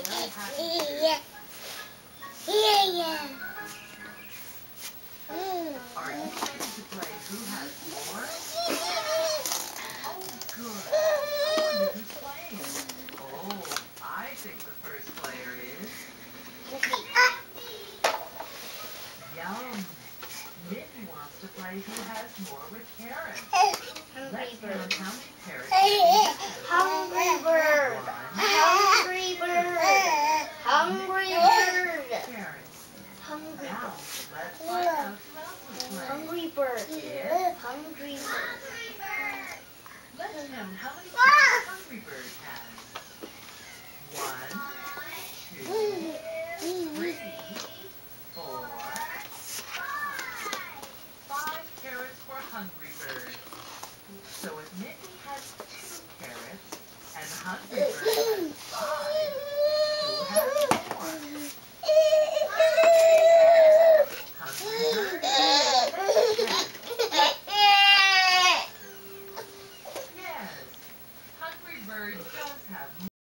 very happy to. Are you ready to play Who Has More? Oh, good. I wonder who's playing. Oh, I think the first player is... Yum. Mindy wants to play Who Has More with Karen. Let's count how many parrots Hungry bird. Hungry bird. Hungry bird. Karen. Hungry Now, bird. let's find out who else is playing. Hungry bird. Yes. Hungry bird. Let's count how many chickens Hungry Bird has. 1, 2, 3, 4, 5 carrots for Hungry Bird. So if Mindy has 2 carrots and Hungry Bird has 5, who has more? Hungry Bird? Yes. Hungry Bird does